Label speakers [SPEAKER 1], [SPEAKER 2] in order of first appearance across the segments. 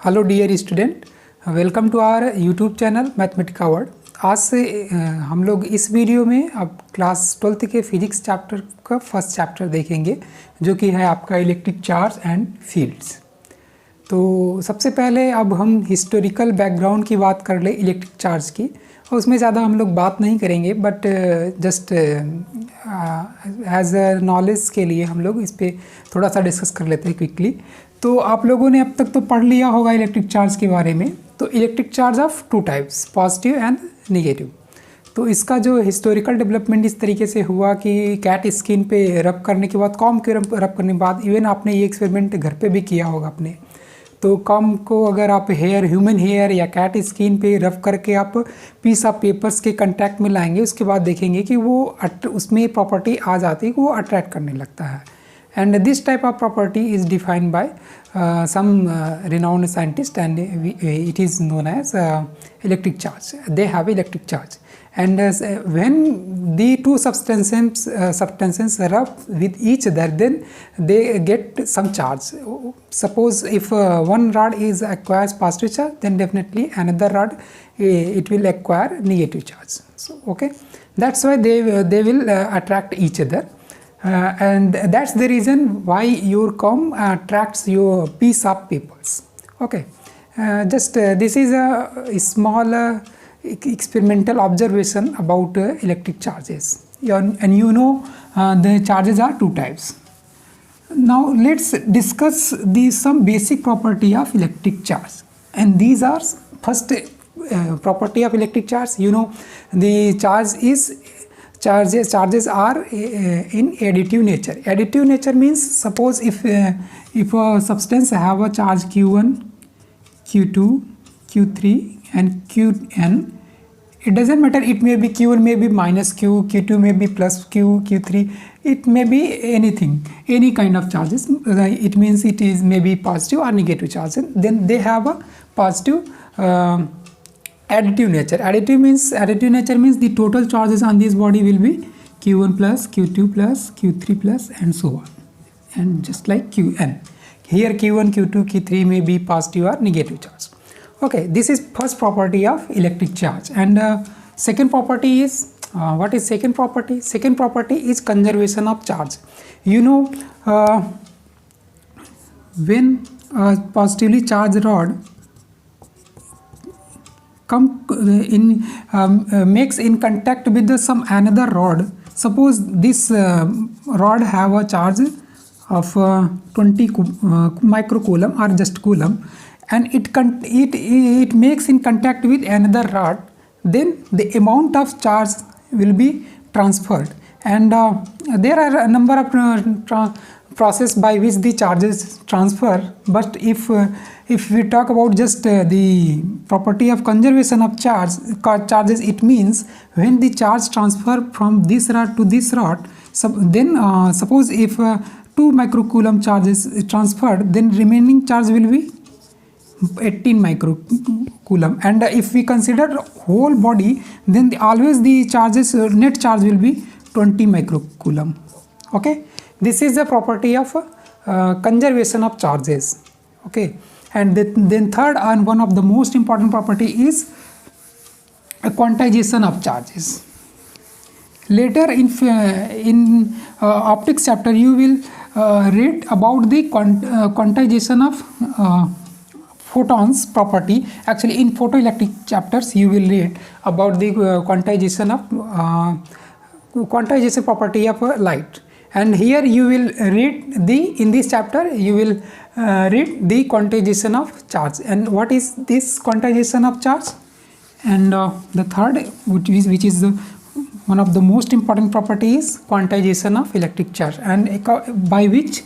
[SPEAKER 1] Hello dear student, welcome to our YouTube channel Mathematica world. आज से हम लोग इस वीडियो में अब क्लास 12th के फिजिक्स चैप्टर का फर्स्ट चैप्टर देखेंगे, जो कि है आपका इलेक्ट्रिक चार्ज एंड फील्ड्स। तो सबसे पहले अब हम हिस्टोरिकल बैकग्राउंड की बात कर ले इलेक्ट्रिक चार्ज की, और उसमें ज़्यादा हम लोग बात नहीं करेंगे, but just as a knowledge के लिए हम लोग इस पर थोड़ा सा डिस्कस कर लेते हैं क्विकली। तो आप लोगों ने अब तक तो पढ़ लिया होगा इलेक्ट्रिक चार्ज के बारे में। तो electric charge of to types, positive and negative. तो इसका जो हिस्टोरिकल डेवलपमेंट इस तरीके से हुआ कि कैट स्किन पे रब करने के बाद, कॉम के रब करने के बाद, इवन आपने ये एक्सपेरिमेंट घर पे भी किया होगा अपने। तो कॉम को अगर आप हेयर, ह्यूमन हेयर या कैट स्किन पे रब करके आप पीस ऑफ पेपर्स के कांटेक्ट में लाएंगे, उसके बाद देखेंगे कि वो उसमें प्रॉपर्टी आ जाती है कि वो अट्रैक्ट करने लगता है। And this type of property is defined by some renowned scientist, and it is known as electric charge. They have electric charge, and when the two substances rub with each other, then they get some charge. Suppose if one rod is acquires positive charge, then definitely another rod it will acquire negative charge. So okay, that's why they will attract each other. And that's the reason why your comb attracts your piece of papers. Okay, this is a small experimental observation about electric charges. And you know the charges are two types. Now let's discuss some basic property of electric charge, and these are first property of electric charge. You know, the charges are in additive nature. Additive nature means, suppose if a substance have a charge q1, q2, q3 and qn, it doesn't matter, it may be q1 may be minus q, q2 may be plus q, q3, it may be anything, any kind of charges. It means it is maybe positive or negative charge. Then they have a positive additive nature. Additive nature means the total charges on this body will be q1 plus, q2 plus, q3 plus, and so on, and just like qn. Here q1, q2, q3 may be positive or negative charge. Okay, this is first property of electric charge. And second property is, what is second property? Second property is conservation of charge. You know, when a positively charged rod makes in contact with some another rod. Suppose this rod have a charge of 20 microcoulomb or just coulomb, and it makes in contact with another rod, then the amount of charge will be transferred. And there are a number of process by which the charges transfer. But if we talk about just the property of conservation of charges, it means when the charge transfer from this rod to this rod, then suppose if 2 microcoulomb charge is transferred, then remaining charge will be 18 microcoulomb. And if we consider whole body, then always the charges, net charge will be 20 microcoulomb. Okay, this is the property of conservation of charges. Okay, and then third and one of the most important property is a quantization of charges. Later in optics chapter, you will read about the quantization of photons property. Actually, in photoelectric chapters you will read about the quantization property of light. And here you will read in this chapter you will read the quantization of charge. And what is this quantization of charge? And the third, which is one of the most important property, is quantization of electric charge, and by which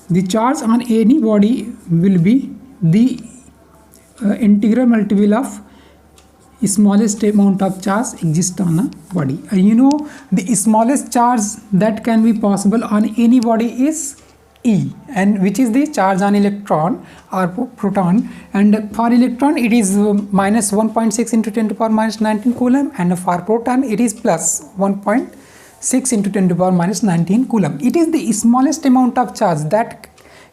[SPEAKER 1] the charge on any body will be the integral multiple of smallest amount of charge exist on a body. And you know, the smallest charge that can be possible on any body is E, and which is the charge on electron or proton. And for electron it is minus 1.6 into 10 to the power minus 19 coulomb, and for proton it is plus 1.6 into 10 to the power minus 19 coulomb. It is the smallest amount of charge that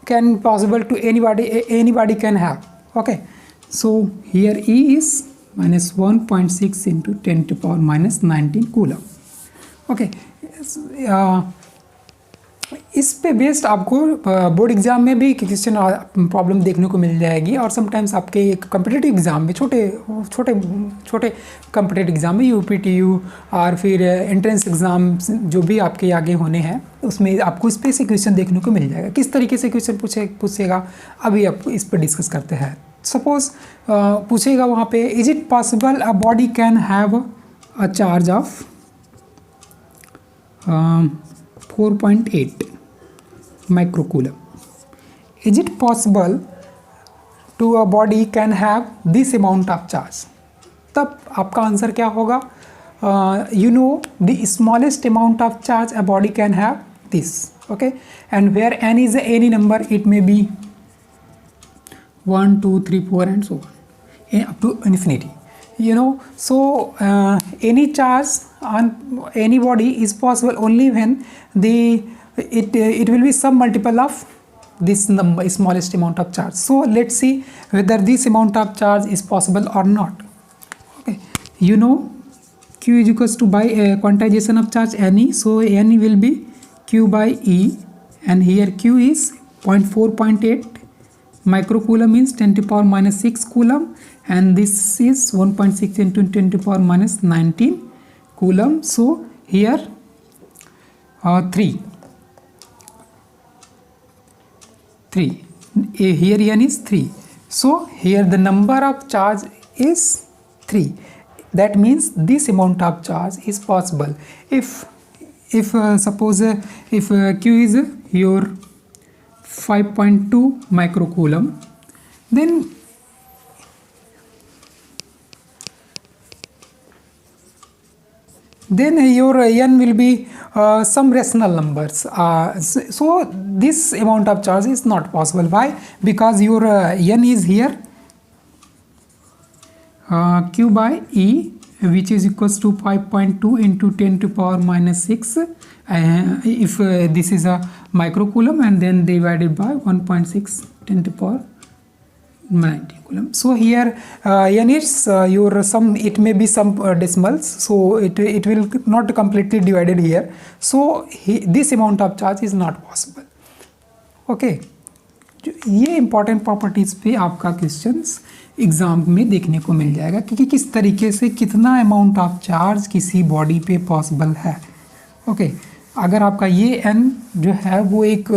[SPEAKER 1] can possible to anybody can have. Okay, so here E is minus 1.6 into 10 to power minus 19 coulomb. Okay, इस पे based आपको board exam में भी question problem देखने को मिल जाएगी, और sometimes आपके कम्पिटिटिव एग्जाम में छोटे कम्पिटिटिव एग्जाम में यूपीटीयू और फिर एंट्रेंस एग्ज़ाम जो भी आपके आगे होने हैं उसमें आपको इस पे से क्वेश्चन देखने को मिल जाएगा. किस तरीके से क्वेश्चन पूछेगा अभी आप इस पर डिस्कस करते हैं. सपोज पूछेगा वहाँ पे, is it possible a body can have a charge of 4.8 microcoulomb. Is it possible to a body can have this amount of charge? तब आपका आंसर क्या होगा? You know the smallest amount of charge a body can have this. Okay, and where n is any number, it may be 1, 2, 3, 4 and so on up to infinity. You know, so any charge on any body is possible only when it will be some multiple of this number, smallest amount of charge. So let's see whether this amount of charge is possible or not. Okay, you know Q is equals to by quantization of charge Ne, so Ne will be Q by E, and here Q is 4.8 microcoulomb means 10 to power minus 6 coulomb, and this is 1.6 into 10 to power minus 19 coulomb. So here 3 here n is 3, so here the number of charge is 3. That means this amount of charge is possible if suppose if Q is your 5.2 microcoulomb, then your n will be some rational numbers. So this amount of charge is not possible. Why? Because your n is here Q by E, which is equals to 5.2 into 10 to power minus 6 if this is a microcoulomb, and then divided by 1.6 10 to power 19 coulomb. So here n is your sum, it may be some decimals, so it will not completely divided here, so this amount of charge is not possible. Okay, ये important properties पे आपका questions exam में देखने को मिल जाएगा कि किस तरीके से कितना अमाउंट ऑफ चार्ज किसी बॉडी पे पॉसिबल है. ओके, अगर आपका ये n जो है वो एक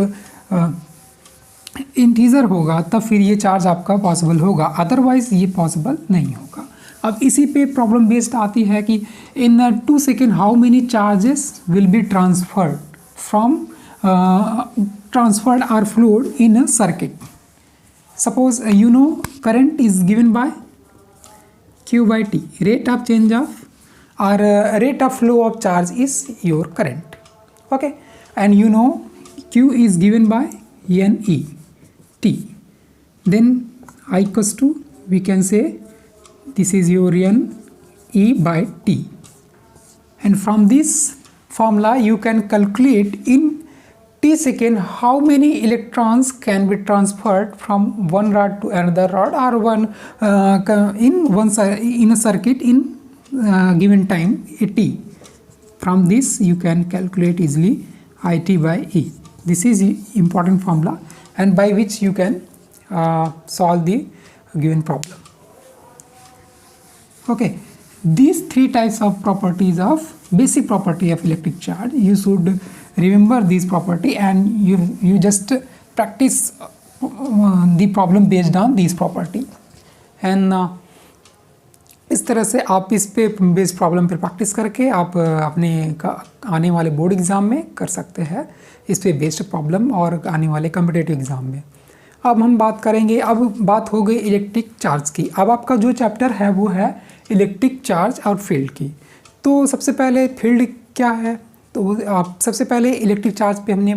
[SPEAKER 1] इंटीजर होगा तब फिर ये चार्ज आपका पॉसिबल होगा, अदरवाइज ये पॉसिबल नहीं होगा. अब इसी पे प्रॉब्लम बेस्ड आती है कि इन 2 second how many charges will B transferred or flowed in a circuit. Suppose you know current is given by Q by T, rate of change of or rate of flow of charge is your current. Okay, and you know Q is given by Ne T, then I equals to, we can say this is your Ne by T, and from this formula you can calculate in T second how many electrons can be transferred from one rod to another rod, or in a circuit in given time T. From this you can calculate easily IT by E. This is important formula, and by which you can solve the given problem. Okay, these 3 types of properties of basic property of electric charge, you should remember this property, and you just practice the problem based on these property, and इस तरह से आप इस पे based problem पर practice करके आप अपने आने वाले बोर्ड एग्ज़ाम में कर सकते हैं इस पे बेस्ड प्रॉब्लम, और आने वाले कम्पिटिटिव एग्ज़ाम में. अब हम बात करेंगे, अब बात हो गई इलेक्ट्रिक चार्ज की. अब आपका जो चैप्टर है वो है इलेक्ट्रिक चार्ज और फील्ड की. तो सबसे पहले फील्ड क्या है, तो आप सबसे पहले इलेक्ट्रिक चार्ज पे हमने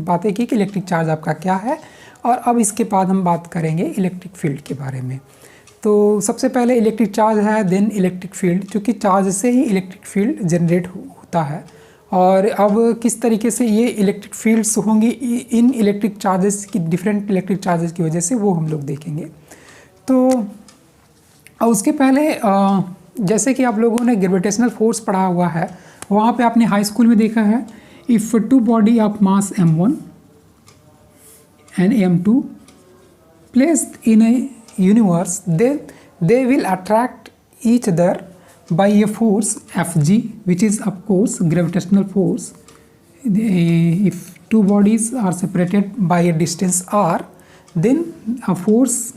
[SPEAKER 1] बातें की कि इलेक्ट्रिक चार्ज आपका क्या है, और अब इसके बाद हम बात करेंगे इलेक्ट्रिक फील्ड के बारे में. तो सबसे पहले इलेक्ट्रिक चार्ज है, देन इलेक्ट्रिक फील्ड, क्योंकि चार्ज से ही इलेक्ट्रिक फील्ड जनरेट होता है. और अब किस तरीके से ये इलेक्ट्रिक फील्ड्स होंगी इन इलेक्ट्रिक चार्जेस की, डिफरेंट इलेक्ट्रिक चार्जेस की वजह से, वो हम लोग देखेंगे। तो उसके पहले जैसे कि आप लोगों ने ग्रेविटेशनल फोर्स पढ़ा हुआ है, वहाँ पे आपने हाई स्कूल में देखा है, if two body of mass m1 and m2 placed in a universe, they will attract each other by a force Fg, which is of course gravitational force. If two bodies are separated by a distance r, then a force,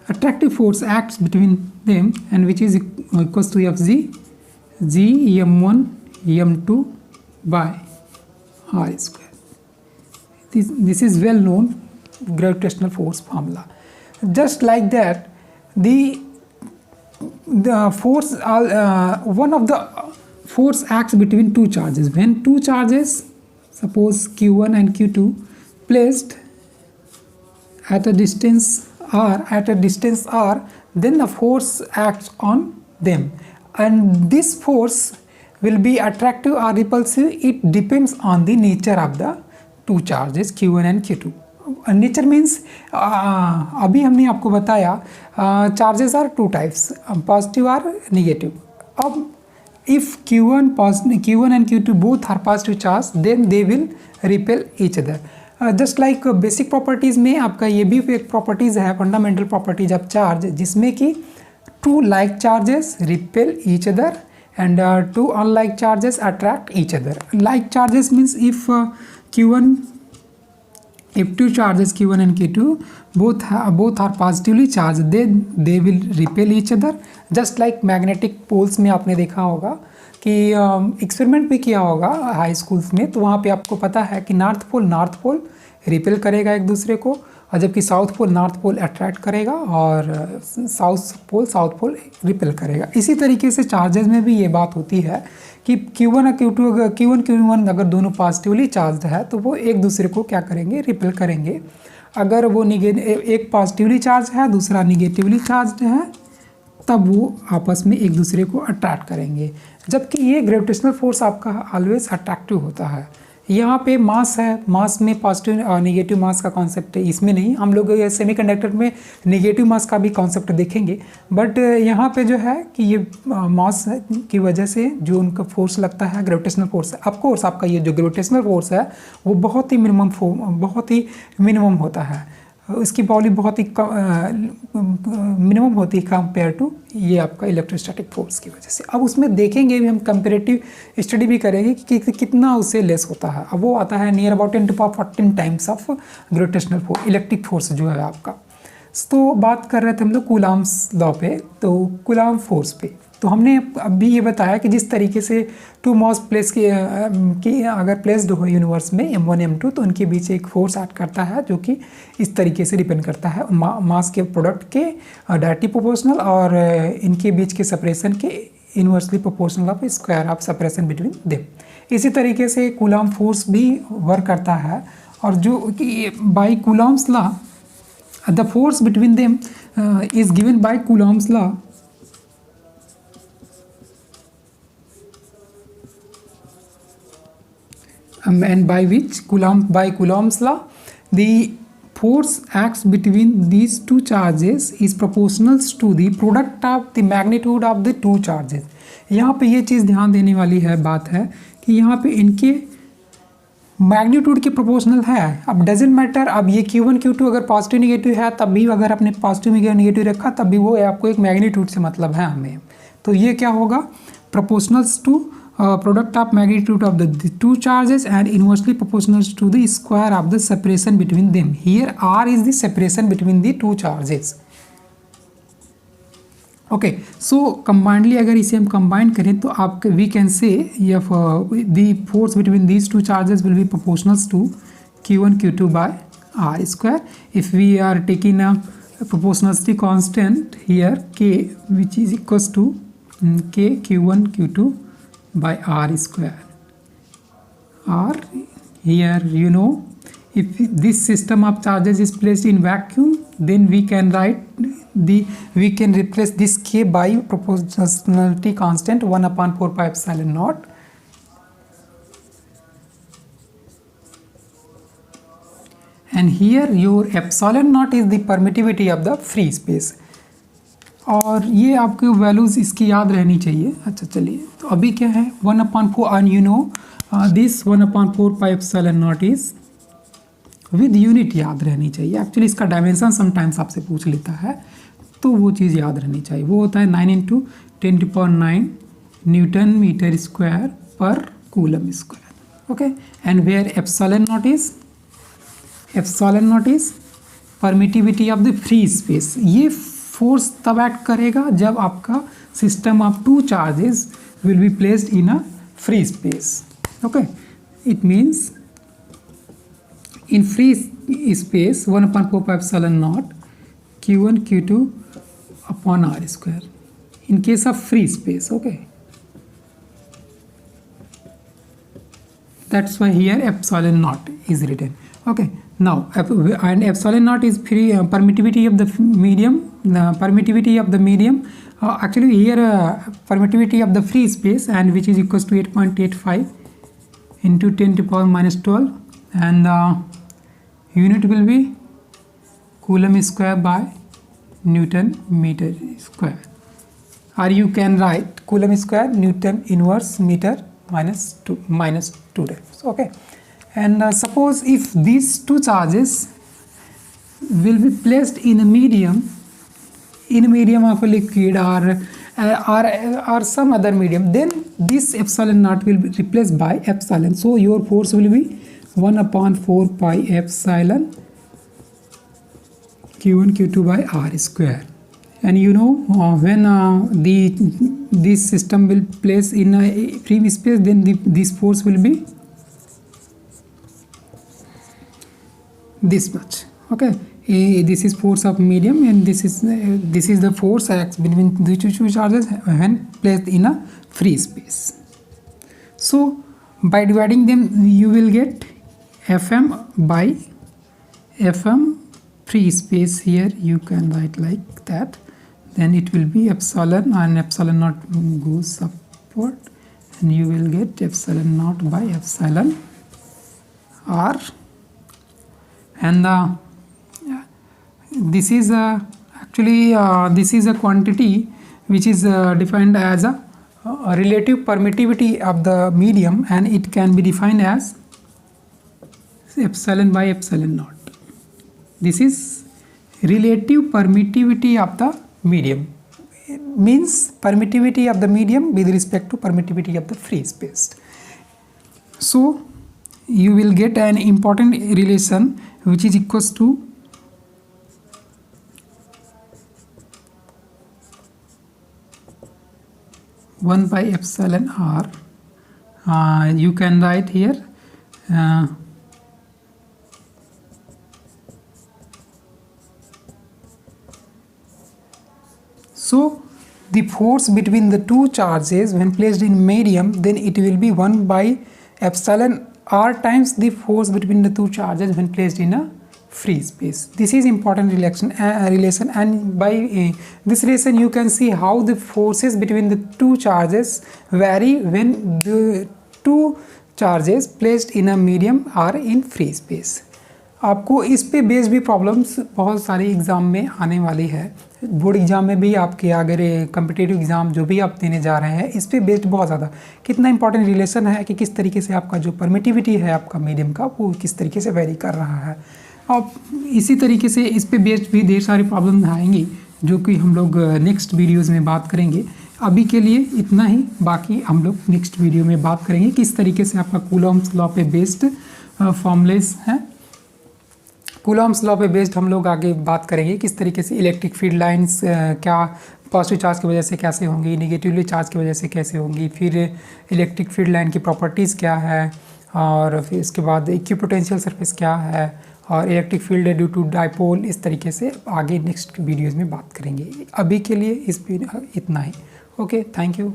[SPEAKER 1] attractive force acts between them, and which is equals to Fg, g m1 m2 by r square. This is well known gravitational force formula. Just like that, the force, one of the force acts between two charges. When two charges, suppose q1 and q2, placed at a distance r, then the force acts on them, and this force will be attractive or repulsive. It depends on the nature of the two charges q1 and q2. Nature means अभी हमने आपको बताया charges are two types, positive और negative. अब if q1 and q2 both are positive charge, then they will repel each other. Just like basic properties में आपका ये भी एक प्रॉपर्टीज़ है, फंडामेंटल प्रॉपर्टीज ऑफ चार्ज, जिसमें कि two like charges repel each other and two unlike charges attract each other. Like charges means if two charges q1 and q2 both are positively charged, they will repel each other. Just like magnetic poles में आपने देखा होगा कि experiment भी किया होगा high schools में, तो वहाँ पे आपको पता है कि नॉर्थ पोल रिपेल करेगा एक दूसरे को, और जबकि south pole north pole attract करेगा और साउथ पोल रिपेल करेगा. इसी तरीके से चार्जेस में भी ये बात होती है कि q1 और q1 अगर दोनों पॉजिटिवली चार्ज्ड है तो वो एक दूसरे को क्या करेंगे, रिपेल करेंगे. अगर वो एक पॉजिटिवली चार्ज है, दूसरा निगेटिवली चार्ज्ड है, तब वो आपस में एक दूसरे को अट्रैक्ट करेंगे. जबकि ये ग्रेविटेशनल फोर्स आपका ऑलवेज अट्रैक्टिव होता है. यहाँ पे मास है, मास में पॉजिटिव और निगेटिव मास का कॉन्सेप्ट है, इसमें नहीं. हम लोग सेमीकंडक्टर में निगेटिव मास का भी कॉन्सेप्ट देखेंगे, बट यहाँ पे जो है कि ये मास की वजह से जो उनका फोर्स लगता है ग्रेविटेशनल फोर्स है. ऑफकोर्स आपका ये जो ग्रेविटेशनल फोर्स है वो बहुत ही मिनिमम होता है, इसकी वैल्यू बहुत ही मिनिमम होती है कंपेयर टू ये आपका इलेक्ट्रोस्टैटिक फोर्स की वजह से. अब उसमें देखेंगे भी, हम कंपेरेटिव स्टडी भी करेंगे कि कितना उससे लेस होता है. अब वो आता है near about 10⁻14 times of gravitational force, electric force जो है आपका. तो बात कर रहे थे हम लोग कूलॉम्स लॉ पे, तो कूलॉम फोर्स पे. तो हमने अभी ये बताया कि जिस तरीके से टू मास प्लेस की अगर प्लेस्ड हो यूनिवर्स में m1 m2, तो उनके बीच एक फोर्स एक्ट करता है जो कि इस तरीके से डिपेंड करता है मास के प्रोडक्ट के डायरेक्टली प्रोपोर्शनल और इनके बीच के सेपरेशन के inversely proportional of square of separation between them. इसी तरीके से कूलॉम फोर्स भी वर्क करता है, और जो कि by Coulomb's law the force between them is given by Coulomb's law. And by Coulomb's law, the force acts between these two charges is proportional to the product of the magnitude of the two charges. यहाँ पे ये चीज़ ध्यान देने वाली है बात है कि यहाँ पे इनके मैग्नीट्यूड के प्रोपोर्शनल है. अब डजेंट मैटर, अब ये q1 q2 अगर पॉजिटिव निगेटिव है तब भी, अगर आपने पॉजिटिव निगेटिव रखा तब भी वो आपको एक मैग्नीट्यूड से मतलब है हमें. तो ये क्या होगा, प्रोपोर्शनल्स to product of magnitude of the two charges and inversely proportional to the square of the separation between them. Here r is the separation between the two charges. Okay, so combinedly अगर इसे हम combine करें तो आपके we can say if the force between these two charges will be proportional to q1 q2 by r square. If we are taking a proportionality constant here k, which is equals to k q1 q2 by r square. Or here you know, if this system of charges is placed in vacuum, then we can replace this k by proportionality constant 1/4 pi epsilon naught. and here your epsilon naught is the permittivity of the free space। और ये आपको values इसकी याद रहनी चाहिए। अच्छा चलिए, तो अभी क्या है 1/4 and you know this 1/4 pi epsilon not is with unit याद रहनी चाहिए। एक्चुअली इसका डायमेंशन समटाइम्स आपसे पूछ लेता है, तो वो चीज़ याद रहनी चाहिए। वो होता है 9 × 10⁹ न्यूटन मीटर स्क्वायर पर coulomb square. Okay, and where epsilon naught is permittivity of the free space. ये फोर्स तब एक्ट करेगा जब आपका system of two charges will be placed in a free space. Okay, it means in free space 1/4 pi epsilon naught q1 q2 upon r square in case of free space। okay, that's why here epsilon naught is written। okay, now and epsilon naught is free permittivity of the medium, actually here permittivity of the free space, and which is equals to 8.85 into 10⁻⁻12 and unit will be coulomb square by Newton meter square, or you can write coulomb square Newton inverse meter minus 2 times। okay, and suppose if these two charges will be placed in a medium of a liquid or some other medium, then this epsilon naught will be replaced by epsilon, so your force will be 1/4 pi epsilon q1 q2 by r square। and you know when this system will place in a free space, then this force will be this much। okay, this is force of medium, and this is the force acts between the two charges when placed in a free space। so by dividing them you will get Fm by Fm free space, here you can write like that, then it will be epsilon, and epsilon naught goes upward, and you will get epsilon naught by epsilon r, and this is this is a quantity which is defined as a relative permittivity of the medium, and it can be defined as epsilon by epsilon naught। this is relative permittivity of the medium, it means permittivity of the medium with respect to permittivity of the free space। so you will get an important relation which is equals to 1 by epsilon r, you can write here so the force between the two charges when placed in medium, then it will be 1 by epsilon r times the force between the two charges when placed in a free space। this is important relation, and by this relation you can see how the forces between the two charges vary when the two charges placed in a medium are in free space। आपको इस पे base भी problems बहुत सारे exam में आने वाली है, बोर्ड एग्ज़ाम में भी, आपके अगर कम्पिटिटिव एग्ज़ाम जो भी आप देने जा रहे हैं, इस पे बेस्ड बहुत ज़्यादा कितना इंपॉर्टेंट रिलेशन है कि किस तरीके से आपका जो परमिटिविटी है आपका मीडियम का वो किस तरीके से वेरी कर रहा है। अब इसी तरीके से इस पे बेस्ड भी ढेर सारी प्रॉब्लम आएंगी जो कि हम लोग नेक्स्ट वीडियोज़ में बात करेंगे। अभी के लिए इतना ही, बाकी हम लोग नेक्स्ट वीडियो में बात करेंगे किस तरीके से आपका कूलॉम्स लॉ पे बेस्ड फॉर्मूलेस हैं। कूलॉम्स लॉ पे बेस्ड हम लोग आगे बात करेंगे किस तरीके से इलेक्ट्रिक फील्ड लाइंस क्या पॉजिटिव चार्ज की वजह से कैसे होंगी, नेगेटिवली चार्ज की वजह से कैसे होंगी, फिर इलेक्ट्रिक फील्ड लाइन की प्रॉपर्टीज़ क्या है, और फिर इसके बाद इक्विपोटेंशियल सरफेस क्या है, और electric field due to dipole. इस तरीके से आगे नेक्स्ट वीडियोज़ में बात करेंगे। अभी के लिए इस इतना ही। Okay, thank you.